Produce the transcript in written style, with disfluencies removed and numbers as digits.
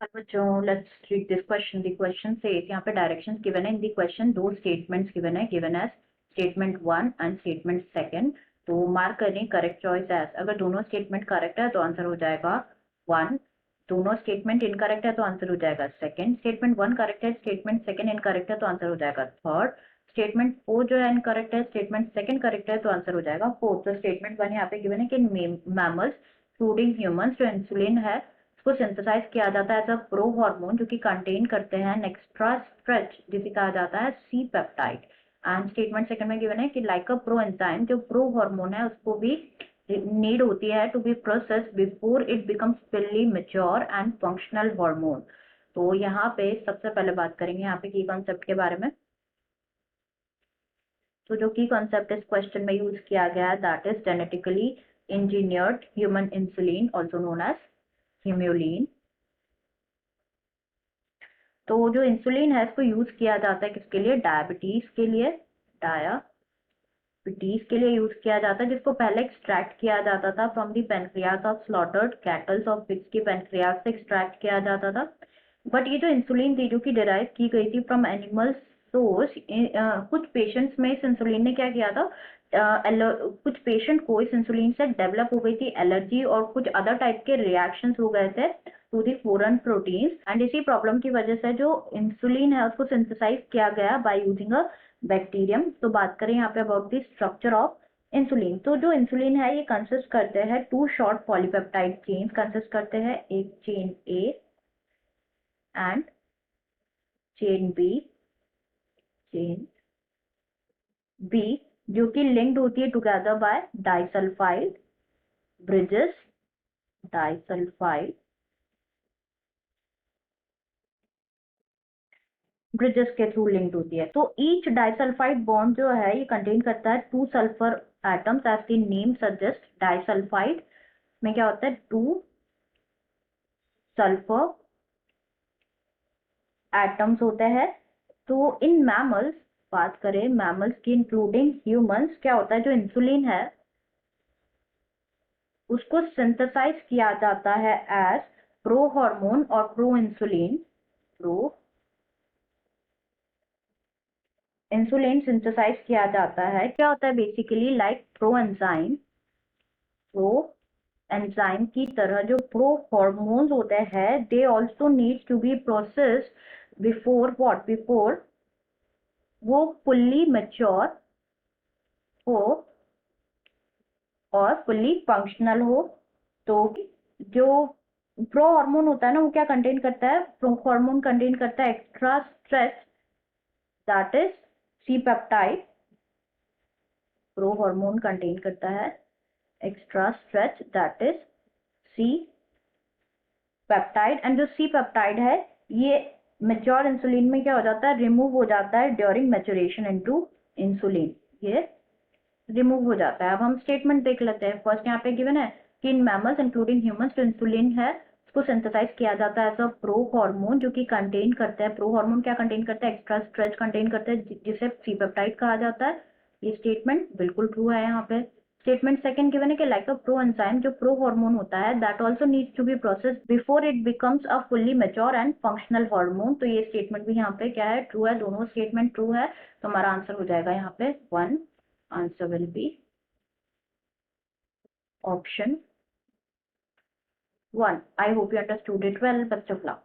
बच्चों, let's read this question. The question says यहाँ पे directions given है in the question, दो statements given है, given as statement 1 and statement 2. तो मार्क करें करेक्ट चॉइस एज. अगर दोनों स्टेटमेंट करेक्ट है तो आंसर हो जाएगा 1. दोनों स्टेटमेंट इनकरेक्ट है तो आंसर हो जाएगा 2. स्टेटमेंट 1 करेक्ट है, स्टेटमेंट 2 इनकरेक्ट है तो आंसर हो जाएगा 3. स्टेटमेंट 4 जो है इनकरेक्ट है, स्टेटमेंट 2 करेक्ट है तो आंसर हो जाएगा 4. तो स्टेटमेंट 1 यहाँ पे गिवन है कि मैमल्स इंक्लूडिंग ह्यूमंस जो इंसुलिन है उसको सिंथेसाइज किया जाता है एज अ प्रो हार्मोन जो कि कंटेन करते हैं एक्स्ट्रा स्ट्रेच जिसे कहा जाता है C peptide. And statement second में गिवन है कि लाइक अ प्रो एंजाइम जो प्रो हार्मोन है उसको भी नीड होती है to be process before it becomes fully mature and functional hormone. तो यहाँ पे सबसे पहले बात करेंगे यहाँ पे की कॉन्सेप्ट के बारे में. तो जो की कॉन्सेप्ट इस क्वेश्चन में यूज किया गया है that is genetically engineered human insulin also known as humulin. तो जो इंसुलिन है इसको यूज किया जाता है किसके लिए? डायबिटीज के लिए. डायबिटीज के लिए यूज किया जाता है जिसको पहले एक्सट्रैक्ट किया जाता था from the pancreas of slaughtered kettles of pigs की पेनक्रियाज से एक्सट्रैक्ट किया जाता था. बट ये जो इंसुलिन थी जो कि डिराइव की गई थी फ्रॉम एनिमल सोर्स, कुछ पेशेंट्स में इस इंसुलिन ने क्या किया था, कुछ पेशेंट को इस इंसुलिन से डेवलप हो गई थी एलर्जी और कुछ अदर टाइप के रिएक्शंस हो गए थे to the foreign proteins. And इसी प्रॉब्लम की वजह से जो इंसुलिन है उसको सिंथेसाइज किया गया बाय यूजिंग अ बैक्टीरियम. तो बात करें यहाँ पे about the structure of insulin. तो जो इंसुलिन है ये कंसिस्ट करते हैं two short polypeptide chain consist करते हैं, एक chain A and chain B. Chain B जो कि लिंक्ड होती है together by disulphide bridges. Disulphide bridges के थ्रू लिंक्ड होती है. तो ईच डाइसल्फाइड बॉन्ड जो है ये कंटेन करता है two sulphur atoms as the name suggest. Disulphide में क्या होता है, टू सल्फर एटम्स होते हैं. तो इन मैमल्स, बात करें मैमल्स की इंक्लूडिंग ह्यूमंस, क्या होता है जो इंसुलिन है उसको सिंथेसाइज किया जाता है एज प्रो हार्मोन और pro insulin. Pro insulin synthesise किया जाता है. क्या होता है basically like pro enzyme. Pro enzyme की तरह जो प्रो हार्मोन्स होते हैं they also need to be processed before what, before वो फुल्ली मैच्योर हो और फुल्ली फंक्शनल हो. तो जो प्रो हार्मोन होता है ना वो क्या कंटेन करता है, प्रो हार्मोन कंटेन करता है extra stretch that is C peptide. Pro hormone contain करता है extra stretch that is C peptide. And जो सी पेप्टाइड है ये मेच्योर इंसुलिन में क्या हो जाता है, रिमूव हो जाता है ड्यूरिंग मैच्योरेशन इनटू इंसुलिन. ये रिमूव हो जाता है. अब हम स्टेटमेंट देख लेते हैं. फर्स्ट यहाँ पे गिवन है कि इन मैमल्स इंक्लूडिंग ह्यूमंस जो इंसुलिन है उसको सिंथेसाइज किया जाता है एज अ प्रो हार्मोन जो कि कंटेन करता है, प्रो हार्मोन क्या कंटेन करता है, एक्स्ट्रा स्ट्रेच कंटेन करता है जिसे सी पेप्टाइड कहा जाता है. ये स्टेटमेंट बिल्कुल ट्रू है. यहाँ पे स्टेटमेंट सेकंड गिवन है कि लाइक अ प्रो एंजाइम जो प्रो हार्मोन होता है that also needs to be processed before it becomes a fully mature and functional hormone. तो ये स्टेटमेंट भी यहाँ पे क्या है, ट्रू है. दोनों स्टेटमेंट ट्रू है. तो हमारा आंसर हो जाएगा यहाँ पे 1. Answer will be option 1. I hope you understood it well. Best of luck.